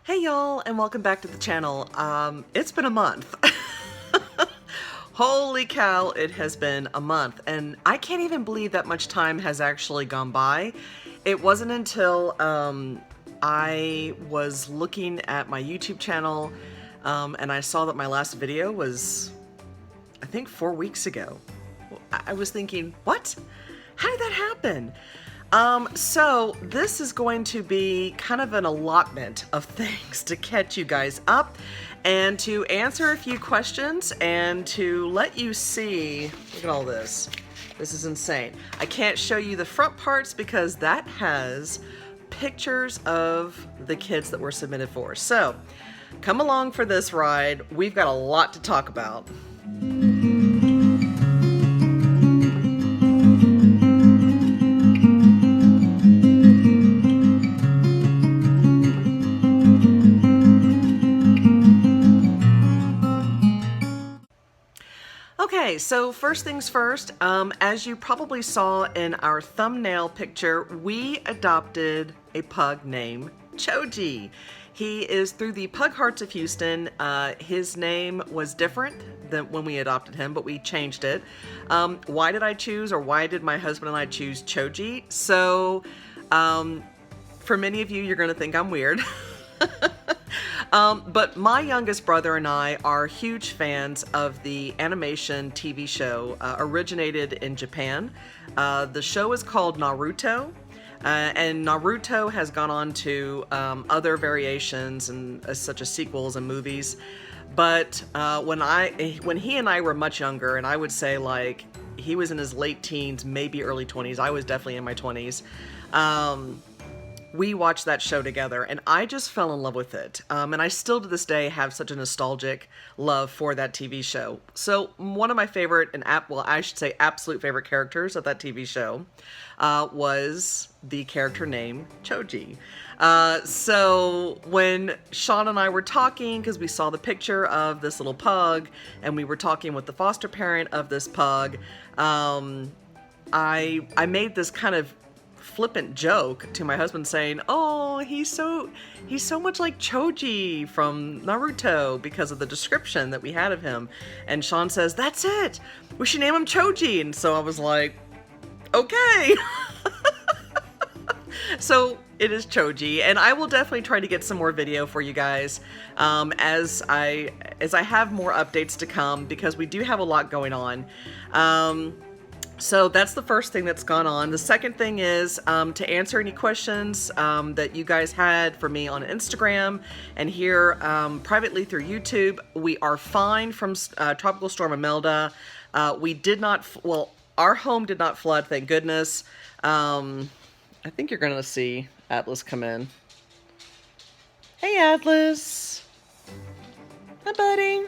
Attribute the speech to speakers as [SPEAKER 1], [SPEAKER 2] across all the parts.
[SPEAKER 1] Hey y'all, and welcome back to the channel. It's been a month. Holy cow, it has been a month, and I can't even believe that much time has actually gone by. It wasn't until I was looking at my YouTube channel and I saw that my last video was, I think, 4 weeks ago. I was thinking, what? How did that happen? So this is going to be kind of an allotment of things to catch you guys up and to answer a few questions and to let you see, look at all this. This is insane. I can't show you the front parts because that has pictures of the kids that were submitted for. So come along for this ride. We've got a lot to talk about. Okay, so first things first, as you probably saw in our thumbnail picture, we adopted a pug named Choji. He is through the Pug Hearts of Houston. His name was different than when we adopted him, but we changed it. Why did I choose, or why did my husband and I choose Choji? So, for many of you, you're going to think I'm weird. But my youngest brother and I are huge fans of the animation TV show, originated in Japan. The show is called Naruto, and Naruto has gone on to other variations and such as sequels and movies. But when he and I were much younger, and I would say like he was in his late teens, maybe early 20s, I was definitely in my 20s. We watched that show together, and I just fell in love with it. And I still to this day have such a nostalgic love for that TV show. So one of my favorite, and I should say absolute favorite characters of that TV show was the character named Choji. So when Sean and I were talking, because we saw the picture of this little pug, and we were talking with the foster parent of this pug, I made this kind of flippant joke to my husband saying, oh, he's so much like Choji from Naruto because of the description that we had of him. And Sean says, that's it, we should name him Choji. And so I was like, okay. So it is Choji, and I will definitely try to get some more video for you guys as I have more updates to come, because we do have a lot going on. So that's the first thing that's gone on. The second thing is to answer any questions that you guys had for me on Instagram and here privately through YouTube. We are fine from Tropical Storm Imelda. We did not, well, our home did not flood, thank goodness. I think you're going to see Atlas come in. Hey, Atlas. Hi, buddy.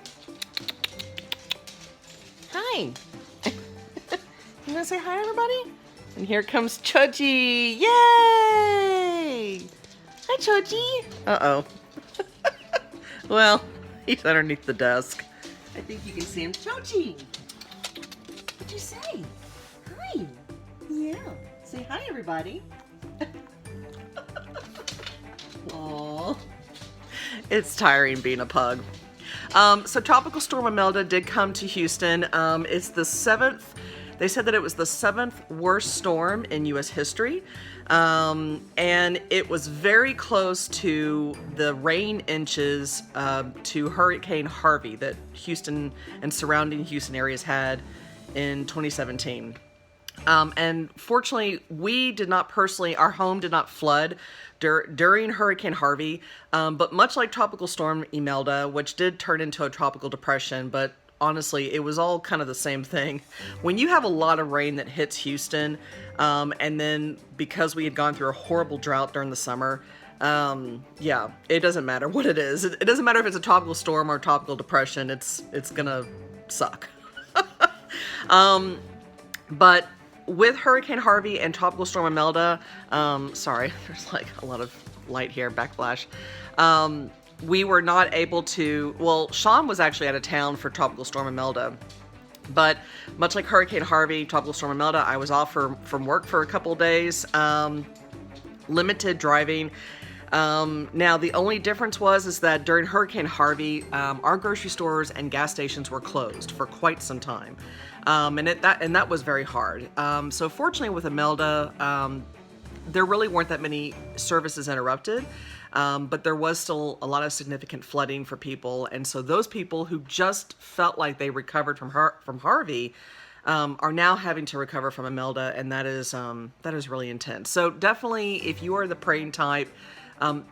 [SPEAKER 1] Hi. You want to say hi, everybody? And here comes Choji. Yay! Hi, Choji. Uh-oh. Well, he's underneath the desk. I think you can see him. Choji! What'd you say? Hi. Yeah. Say hi, everybody. Aww. It's tiring being a pug. So Tropical Storm Imelda did come to Houston. It's the 7th. They said that it was the 7th worst storm in U.S. history, and it was very close to the rain inches to Hurricane Harvey that Houston and surrounding Houston areas had in 2017. And fortunately, we did not personally, our home did not flood during Hurricane Harvey, but much like Tropical Storm Imelda, which did turn into a tropical depression, but honestly, it was all kind of the same thing. When you have a lot of rain that hits Houston, and then because we had gone through a horrible drought during the summer, yeah, it doesn't matter what it is. It doesn't matter if it's a tropical storm or a tropical depression. It's gonna suck. But with Hurricane Harvey and Tropical Storm Imelda, sorry, there's like a lot of light here, backflash. We were not able to, well, Sean was actually out of town for Tropical Storm Imelda, but much like Hurricane Harvey, Tropical Storm Imelda, I was off from work for a couple of days. Limited driving. Now, the only difference is that during Hurricane Harvey, our grocery stores and gas stations were closed for quite some time. And that was very hard. So fortunately with Imelda, there really weren't that many services interrupted, but there was still a lot of significant flooding for people. And so those people who just felt like they recovered from Harvey are now having to recover from Imelda, and that is really intense. So definitely, if you are the praying type,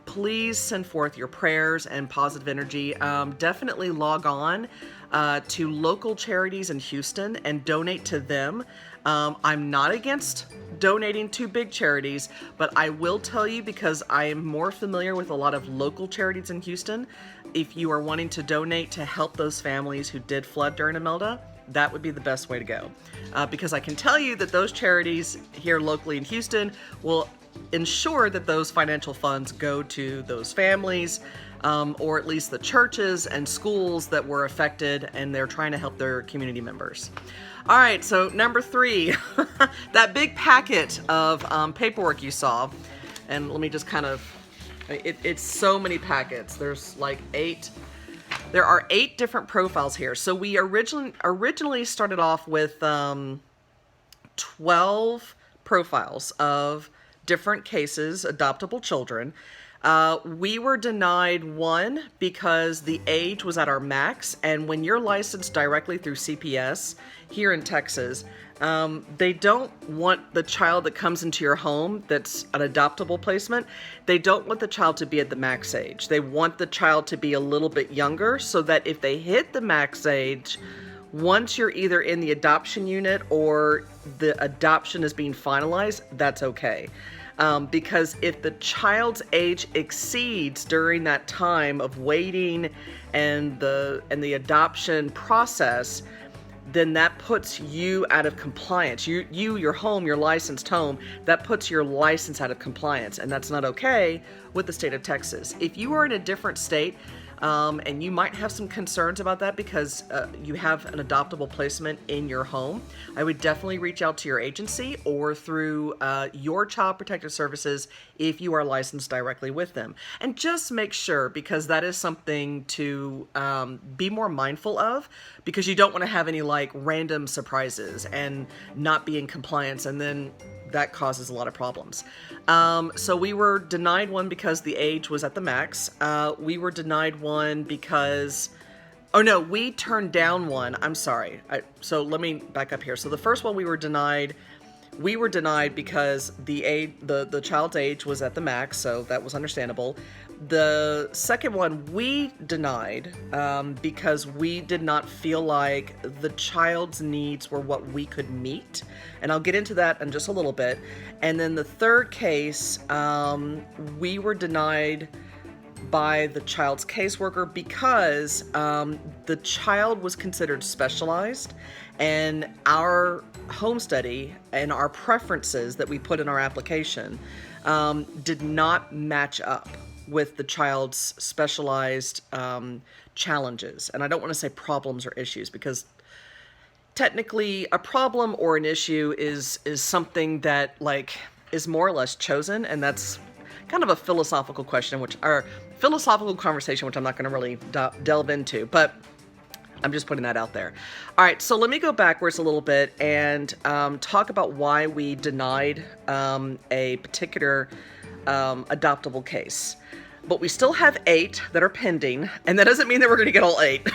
[SPEAKER 1] please send forth your prayers and positive energy. Definitely log on to local charities in Houston and donate to them. I'm not against donating to big charities, but I will tell you, because I am more familiar with a lot of local charities in Houston, if you are wanting to donate to help those families who did flood during Imelda, that would be the best way to go. Because I can tell you that those charities here locally in Houston will ensure that those financial funds go to those families, or at least the churches and schools that were affected, and they're trying to help their community members. All right, so number 3, that big packet of paperwork you saw, and let me just kind of, it's so many packets. There's like 8. There are 8 different profiles here. So we originally started off with 12 profiles of different cases, adoptable children. We were denied 1 because the age was at our max, and when you're licensed directly through CPS here in Texas, they don't want the child that comes into your home that's an adoptable placement, they don't want the child to be at the max age. They want the child to be a little bit younger, so that if they hit the max age, once you're either in the adoption unit or the adoption is being finalized, that's okay. Because if the child's age exceeds during that time of waiting and the adoption process, then that puts you out of compliance. Your home, your licensed home, that puts your license out of compliance, and that's not okay with the state of Texas. If you are in a different state, and you might have some concerns about that because you have an adoptable placement in your home, I would definitely reach out to your agency or through your Child Protective Services if you are licensed directly with them. And just make sure, because that is something to be more mindful of, because you don't want to have any like random surprises and not be in compliance, and then that causes a lot of problems. So we were denied 1 because the age was at the max. We were denied 1 because, oh no, we turned down 1. I'm sorry. So let me back up here. So the first one we were denied because the child's age was at the max, so that was understandable. The second one we denied because we did not feel like the child's needs were what we could meet, and I'll get into that in just a little bit. And then the third case, we were denied by the child's caseworker because the child was considered specialized, and our home study and our preferences that we put in our application did not match up with the child's specialized challenges. And I don't want to say problems or issues, because technically a problem or an issue is something that like is more or less chosen, and that's kind of a philosophical question, or philosophical conversation, which I'm not going to really delve into, but I'm just putting that out there. All right, so let me go backwards a little bit and talk about why we denied a particular adoptable case. But we still have 8 that are pending, and that doesn't mean that we're going to get all 8.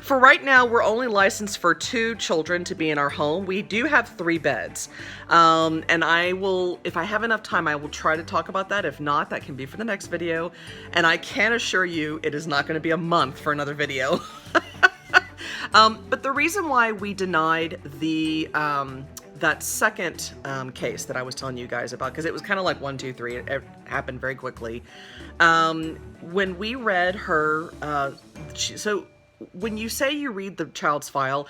[SPEAKER 1] For right now, we're only licensed for 2 children to be in our home. We do have 3 beds. And I will, if I have enough time, I will try to talk about that. If not, that can be for the next video. And I can assure you it is not going to be a month for another video. But the reason why we denied that second case that I was telling you guys about, because it was kind of like 1, 2, 3. It happened very quickly. When we read her, so when you say you read the child's file,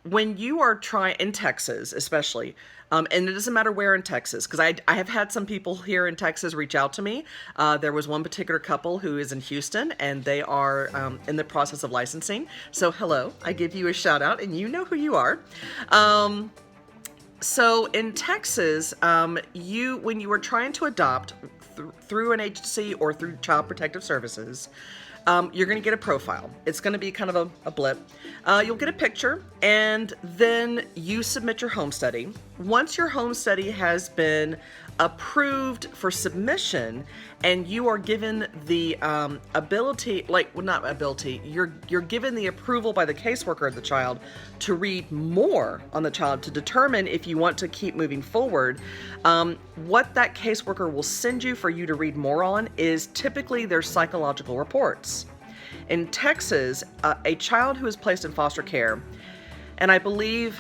[SPEAKER 1] when you are trying, in Texas especially, and it doesn't matter where in Texas, because I have had some people here in Texas reach out to me. There was one particular couple who is in Houston, and they are in the process of licensing. So hello, I give you a shout out, and you know who you are. So in Texas, when you were trying to adopt through an agency or through Child Protective Services, you're going to get a profile. It's going to be kind of a blip. You'll get a picture, and then you submit your home study. Once your home study has been approved for submission, and you are given the ability, not ability, you're given the approval by the caseworker of the child to read more on the child to determine if you want to keep moving forward. What that caseworker will send you for you to read more on is typically their psychological reports. In Texas, a child who is placed in foster care, and I believe,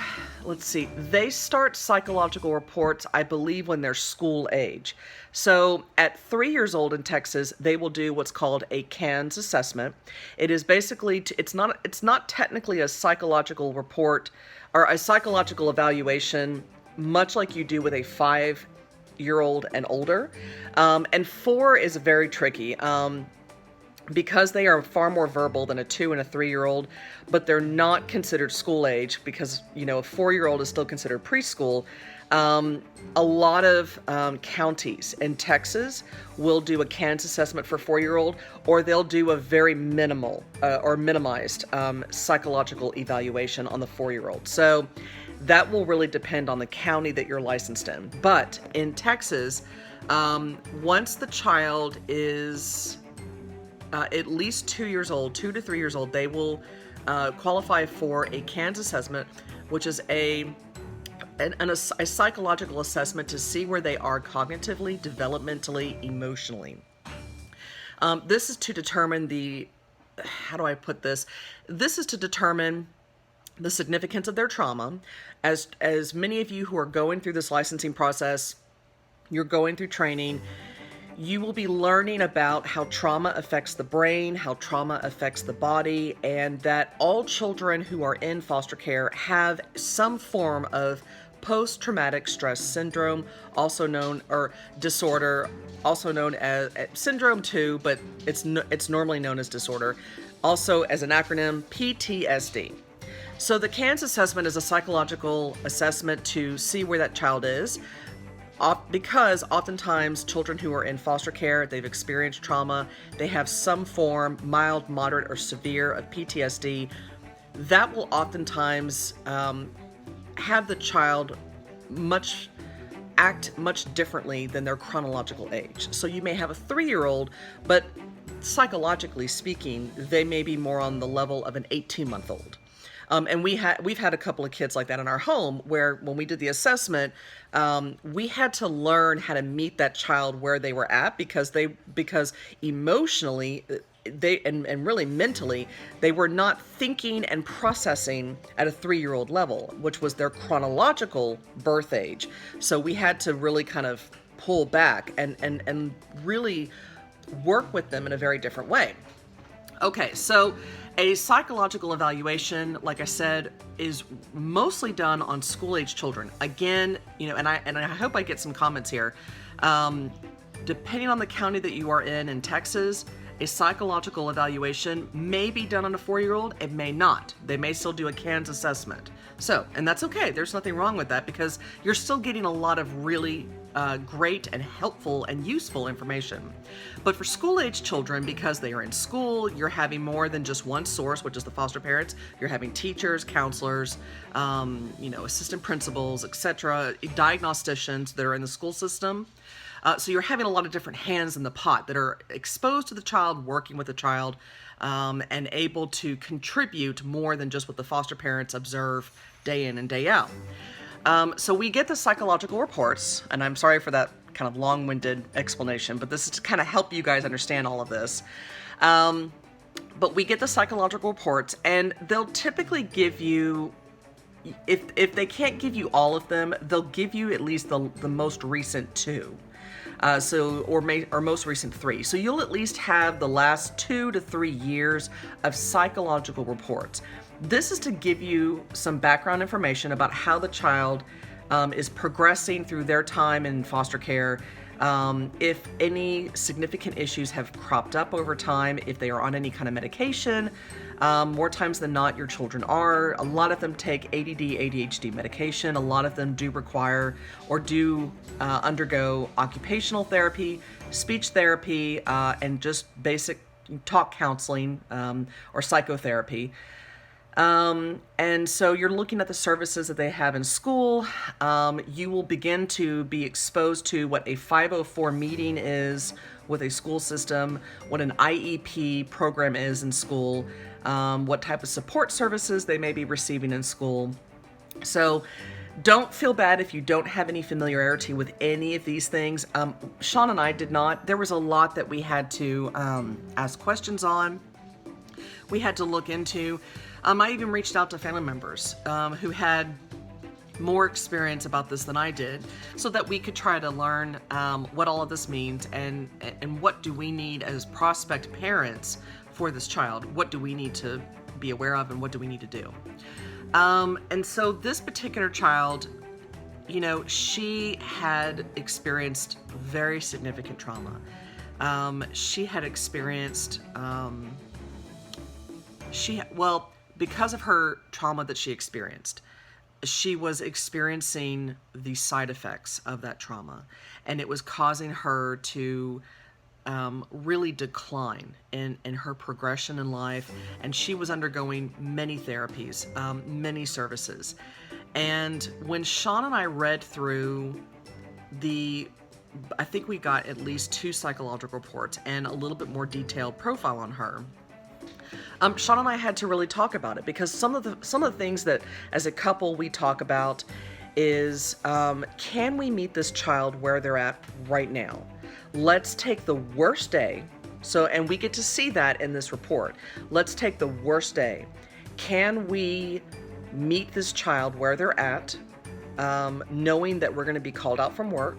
[SPEAKER 1] they start psychological reports, I believe, when they're school age. So at 3 years old in Texas, they will do what's called a CANS assessment. It is basically, it's not technically a psychological report or a psychological evaluation, much like you do with a 5-year-old and older. And 4 is very tricky. Because they are far more verbal than a 2 and a 3-year-old, but they're not considered school age because, a 4-year-old is still considered preschool. A lot of counties in Texas will do a CANS assessment for 4-year-old, or they'll do a very minimal or minimized psychological evaluation on the 4-year-old. So that will really depend on the county that you're licensed in. But in Texas, once the child is at least 2 years old, 2 to 3 years old, they will qualify for a CANS assessment, which is a psychological assessment to see where they are cognitively, developmentally, emotionally. This is to determine how do I put this? This is to determine the significance of their trauma. As many of you who are going through this licensing process, you're going through training, you will be learning about how trauma affects the brain, how trauma affects the body, and that all children who are in foster care have some form of post-traumatic stress syndrome, also known, or disorder, also known as syndrome too, but it's normally known as disorder, also as an acronym, PTSD. So the CANS assessment is a psychological assessment to see where that child is. Because oftentimes children who are in foster care, they've experienced trauma, they have some form, mild, moderate, or severe of PTSD, that will oftentimes have the child act much differently than their chronological age. So you may have a 3-year-old, but psychologically speaking, they may be more on the level of an 18-month-old. And we've had a couple of kids like that in our home where when we did the assessment, we had to learn how to meet that child where they were at because emotionally and really mentally, they were not thinking and processing at a 3-year-old level, which was their chronological birth age. So we had to really kind of pull back and really work with them in a very different way. Okay, so a psychological evaluation, like I said, is mostly done on school-age children. Again, and I hope I get some comments here. Depending on the county that you are in Texas, a psychological evaluation may be done on a 4-year-old. It may not. They may still do a CANS assessment. So, and that's okay. There's nothing wrong with that because you're still getting a lot of really great and helpful and useful information. But for school-age children, because they are in school, you're having more than just one source, which is the foster parents. You're having teachers, counselors, assistant principals, etc., diagnosticians that are in the school system. So you're having a lot of different hands in the pot that are exposed to the child, working with the child, and able to contribute more than just what the foster parents observe day in and day out. So we get the psychological reports, and I'm sorry for that kind of long-winded explanation, but this is to kind of help you guys understand all of this. But we get the psychological reports, and they'll typically give you, if they can't give you all of them, they'll give you at least the most recent 2. Or most recent 3. So you'll at least have the last 2 to 3 years of psychological reports. This is to give you some background information about how the child is progressing through their time in foster care, If any significant issues have cropped up over time, if they are on any kind of medication, more times than not, your children are. A lot of them take ADD, ADHD medication. A lot of them do require or do undergo occupational therapy, speech therapy, and just basic talk counseling or psychotherapy. And so you're looking at the services that they have in school. You will begin to be exposed to what a 504 meeting is with a school system, what an IEP program is in school, what type of support services they may be receiving in school. So don't feel bad if you don't have any familiarity with any of these things. Sean and I did not. There was a lot that we had to ask questions on. We had to look into. I even reached out to family members who had more experience about this than I did, so that we could try to learn what all of this means and what do we need as prospect parents for this child. What do we need to be aware of and what do we need to do? And so this particular child, you know, she had experienced very significant trauma. She had experienced, because of her trauma that she experienced, she was experiencing the side effects of that trauma, and it was causing her to really decline in her progression in life, and she was undergoing many therapies, many services. And when Sean and I read through I think we got at least 2 psychological reports and a little bit more detailed profile on her. Sean and I had to really talk about it, because some of the things that as a couple we talk about is, can we meet this child where they're at right now? Let's take the worst day. And we get to see that in this report. Let's take the worst day. Can we meet this child where they're at, knowing that we're going to be called out from work,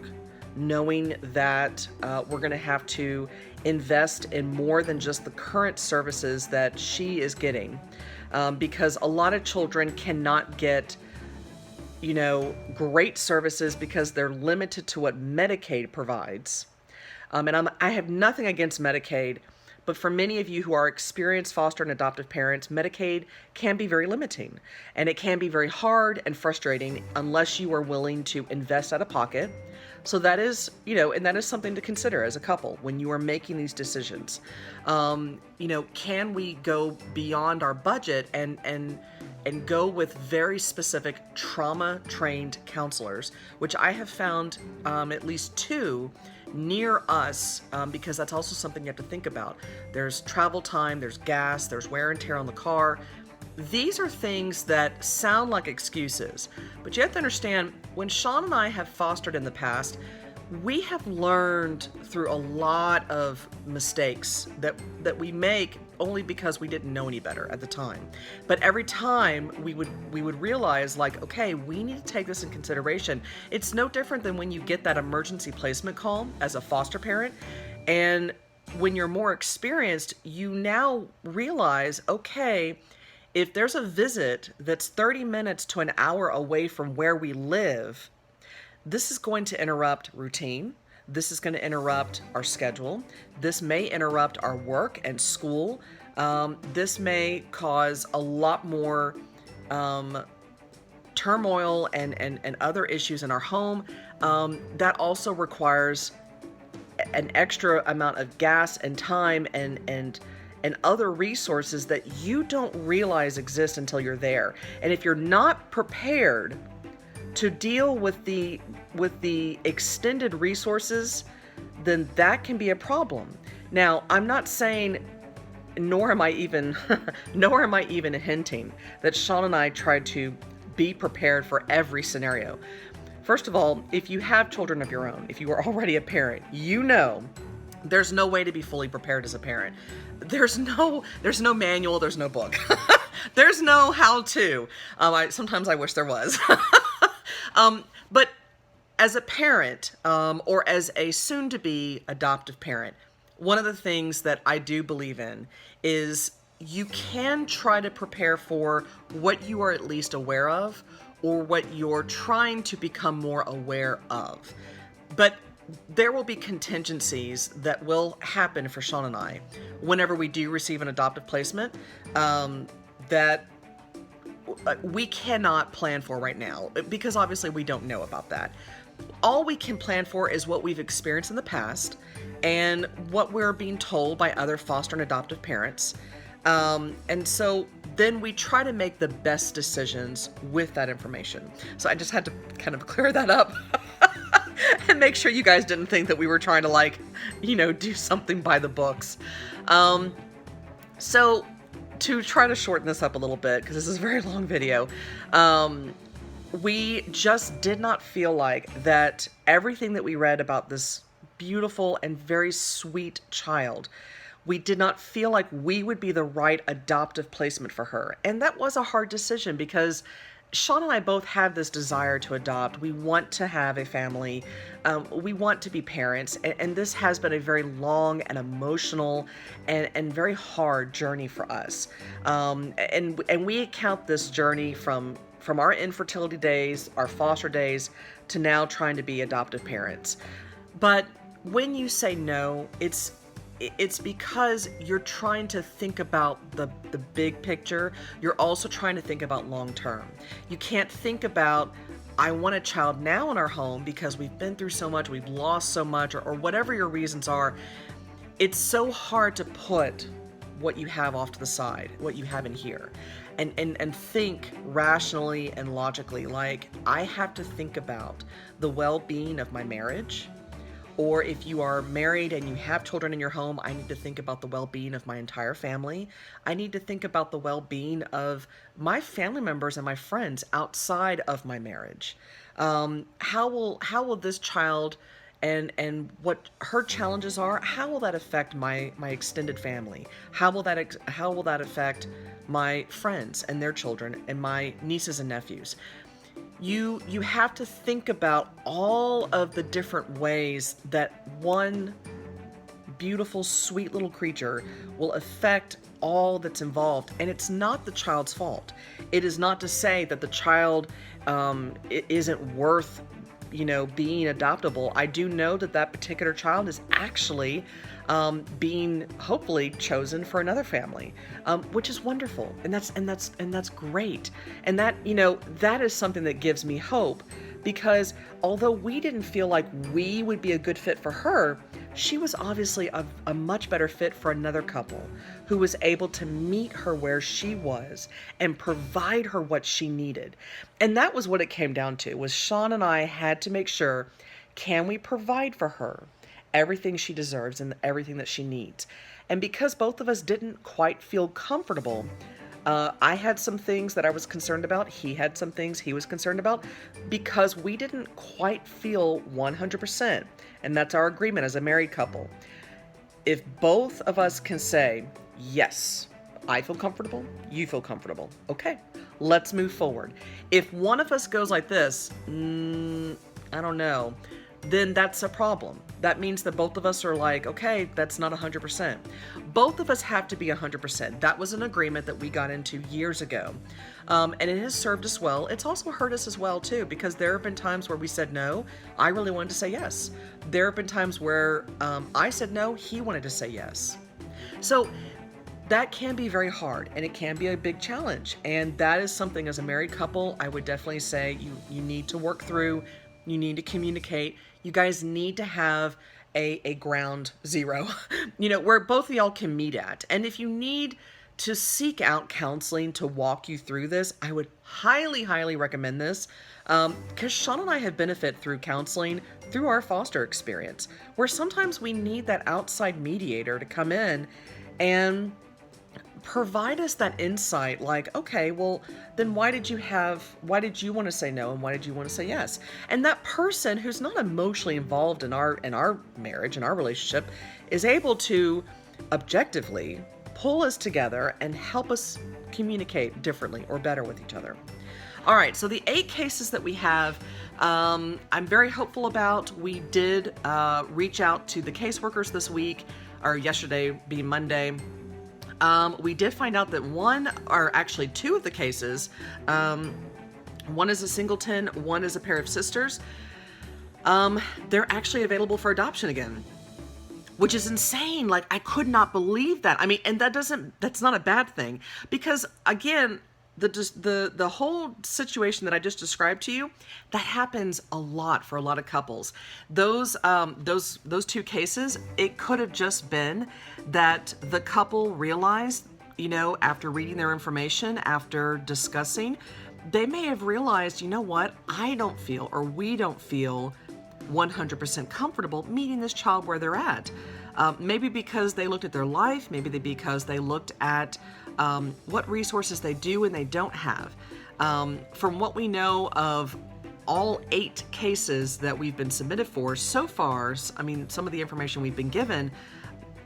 [SPEAKER 1] knowing that we're going to have to invest in more than just the current services that she is getting, because a lot of children cannot get, you know, great services because they're limited to what Medicaid provides. And I have nothing against Medicaid, but for many of you who are experienced foster and adoptive parents, Medicaid can be very limiting, and it can be very hard and frustrating unless you are willing to invest out of pocket. So that is, you know, and that is something to consider as a couple when you are making these decisions. You know, can we go beyond our budget and go with very specific trauma-trained counselors, which I have found at least 2 near us, because that's also something you have to think about. There's travel time, there's gas, there's wear and tear on the car. These are things that sound like excuses, but you have to understand, when Sean and I have fostered in the past, we have learned through a lot of mistakes that we make only because we didn't know any better at the time. But every time we would realize, like, okay, we need to take this in consideration. It's no different than when you get that emergency placement call as a foster parent, and when you're more experienced, you now realize, okay, if there's a visit that's 30 minutes to an hour away from where we live, this is going to interrupt routine. This is going to interrupt our schedule. This may interrupt our work and school. This may cause a lot more turmoil and other issues in our home. That also requires an extra amount of gas and time and other resources that you don't realize exist until you're there. And if you're not prepared to deal with the extended resources, then that can be a problem. Now, I'm not saying, nor am I even hinting that Sean and I tried to be prepared for every scenario. First of all, if you have children of your own, if you are already a parent, you know there's no way to be fully prepared as a parent. There's no manual, there's no book. There's no how-to. Sometimes I wish there was. But as a parent, or as a soon-to-be adoptive parent, one of the things that I do believe in is you can try to prepare for what you are at least aware of, or what you're trying to become more aware of. But there will be contingencies that will happen for Sean and I whenever we do receive an adoptive placement, that we cannot plan for right now, because obviously we don't know about that. All we can plan for is what we've experienced in the past and what we're being told by other foster and adoptive parents. And so then we try to make the best decisions with that information. So I just had to kind of clear that up and make sure you guys didn't think that we were trying to, like, do something by the books. So to try to shorten this up a little bit, because this is a very long video, we just did not feel like that everything that we read about this beautiful and very sweet child, we did not feel like we would be the right adoptive placement for her. And that was a hard decision, because Sean and I both have this desire to adopt. We want to have a family. We want to be parents. And this has been a very long and emotional and very hard journey for us. And we account this journey from our infertility days, our foster days, to now trying to be adoptive parents. But when you say no, it's because you're trying to think about the big picture. You're also trying to think about long term. You can't think about, I want a child now in our home because we've been through so much, we've lost so much, or whatever your reasons are. It's so hard to put what you have off to the side, what you have in here, and think rationally and logically. Like, I have to think about the well-being of my marriage. Or if you are married and you have children in your home, I need to think about the well-being of my entire family. I need to think about the well-being of my family members and my friends outside of my marriage. How will this child and what her challenges are, how will that affect my extended family? How will that affect my friends and their children and my nieces and nephews? You have to think about all of the different ways that one beautiful, sweet little creature will affect all that's involved. And it's not the child's fault. It is not to say that the child isn't worth, being adoptable. I do know that particular child is actually being hopefully chosen for another family, which is wonderful, and that's great, and that is something that gives me hope, because although we didn't feel like we would be a good fit for her, she was obviously a much better fit for another couple who was able to meet her where she was and provide her what she needed. And that was what it came down to, was Sean and I had to make sure, can we provide for her everything she deserves and everything that she needs? And because both of us didn't quite feel comfortable, I had some things that I was concerned about. He had some things he was concerned about, because we didn't quite feel 100%. And that's our agreement as a married couple. If both of us can say, yes, I feel comfortable, you feel comfortable, okay, let's move forward. If one of us goes like this, I don't know, then that's a problem. That means that both of us are like, okay, that's not 100%. Both of us have to be 100%. That was an agreement that we got into years ago. And it has served us well. It's also hurt us as well, too, because there have been times where we said no. I really wanted to say yes. There have been times where I said no, he wanted to say yes. So that can be very hard, and it can be a big challenge. And that is something, as a married couple, I would definitely say you need to work through. You need to communicate. You guys need to have a ground zero, where both of y'all can meet at. And if you need to seek out counseling to walk you through this, I would highly, highly recommend this, because Sean and I have benefited through counseling through our foster experience, where sometimes we need that outside mediator to come in and provide us that insight, like, okay, well, then why did you want to say no, and why did you want to say yes? And that person who's not emotionally involved in our marriage, in our relationship, is able to objectively pull us together and help us communicate differently or better with each other. All right, so the 8 cases that we have, I'm very hopeful about. We did reach out to the caseworkers this week, or yesterday being Monday. We did find out that two of the cases, one is a singleton, one is a pair of sisters. They're actually available for adoption again, which is insane. Like, I could not believe that. I mean, and that's not a bad thing, because again, the whole situation that I just described to you, that happens a lot for a lot of couples. Those two cases, it could have just been that the couple realized, after reading their information, after discussing, they may have realized, you know what, I don't feel, or we don't feel 100% comfortable meeting this child where they're at. Maybe because they looked at their life, maybe because they looked at what resources they do and they don't have. From what we know of all 8 cases that we've been submitted for so far, I mean, some of the information we've been given,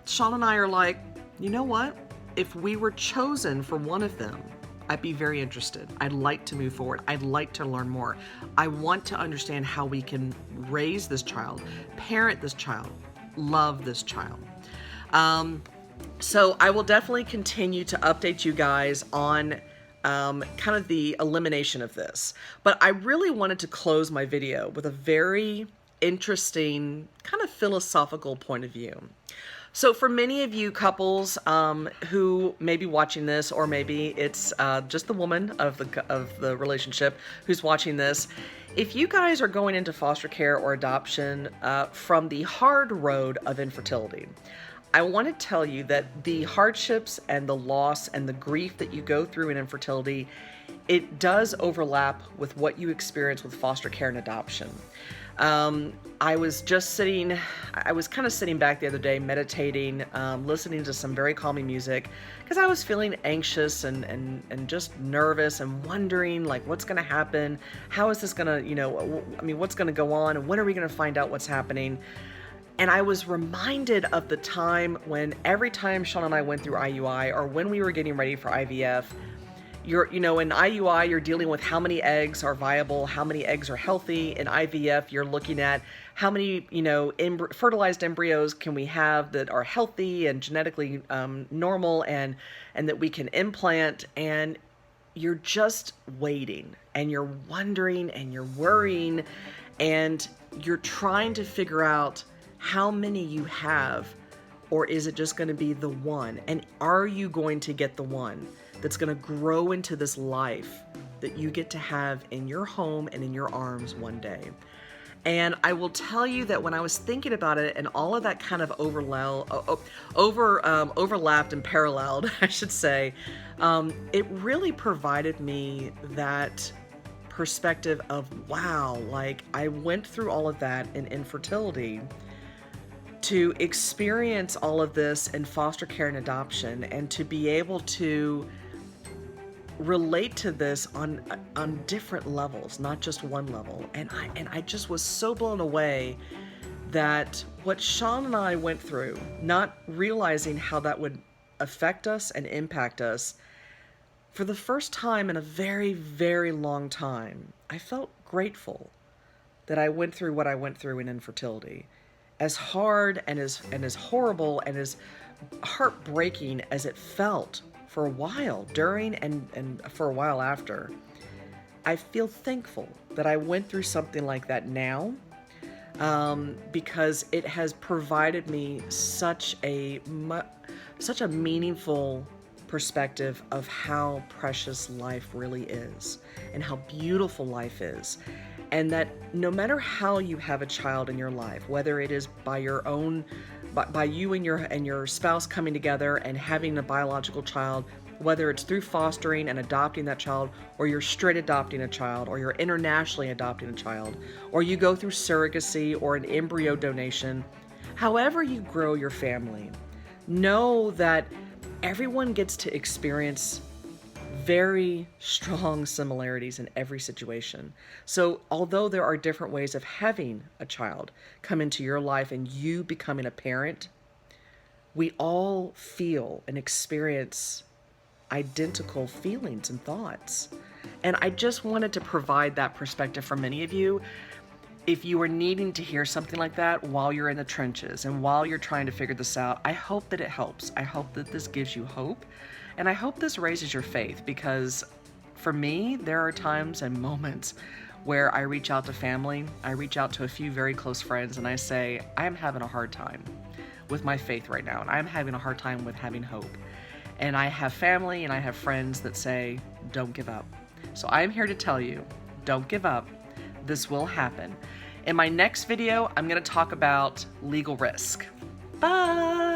[SPEAKER 1] Sean and I are like, you know what? If we were chosen for one of them, I'd be very interested. I'd like to move forward. I'd like to learn more. I want to understand how we can raise this child, parent this child, love this child. So I will definitely continue to update you guys on kind of the elimination of this. But I really wanted to close my video with a very interesting kind of philosophical point of view. So for many of you couples who may be watching this, or maybe it's just the woman of the relationship who's watching this, if you guys are going into foster care or adoption from the hard road of infertility, I want to tell you that the hardships and the loss and the grief that you go through in infertility, it does overlap with what you experience with foster care and adoption. I was kind of sitting back the other day, meditating, listening to some very calming music, because I was feeling anxious and just nervous and wondering, like, what's going to happen? How is this going to, what's going to go on? And when are we going to find out what's happening? And I was reminded of the time when every time Sean and I went through IUI, or when we were getting ready for IVF, in IUI, you're dealing with how many eggs are viable, how many eggs are healthy. In IVF, you're looking at how many, fertilized embryos can we have that are healthy and genetically normal, and that we can implant. And you're just waiting, and you're wondering, and you're worrying, and you're trying to figure out how many you have, or is it just going to be the one? And are you going to get the one that's going to grow into this life that you get to have in your home and in your arms one day? And I will tell you that when I was thinking about it, and all of that kind of overlapped and paralleled, I should say, it really provided me that perspective of, wow, like, I went through all of that in infertility to experience all of this in foster care and adoption, and to be able to relate to this on different levels, not just one level. And I just was so blown away that what Sean and I went through, not realizing how that would affect us and impact us, for the first time in a very, very long time, I felt grateful that I went through what I went through in infertility. As hard and as horrible and as heartbreaking as it felt for a while during and for a while after, I feel thankful that I went through something like that now, because it has provided me such a meaningful perspective of how precious life really is and how beautiful life is. And that no matter how you have a child in your life, whether it is by your own, by you and your spouse coming together and having a biological child, whether it's through fostering and adopting that child, or you're straight adopting a child, or you're internationally adopting a child, or you go through surrogacy or an embryo donation, however you grow your family, know that everyone gets to experience very strong similarities in every situation. So although there are different ways of having a child come into your life and you becoming a parent, we all feel and experience identical feelings and thoughts. And I just wanted to provide that perspective for many of you. If you are needing to hear something like that while you're in the trenches and while you're trying to figure this out, I hope that it helps. I hope that this gives you hope. And I hope this raises your faith, because for me, there are times and moments where I reach out to family, I reach out to a few very close friends, and I say, I am having a hard time with my faith right now, and I'm having a hard time with having hope. And I have family and I have friends that say, don't give up. So I'm here to tell you, don't give up. This will happen. In my next video, I'm going to talk about legal risk. Bye!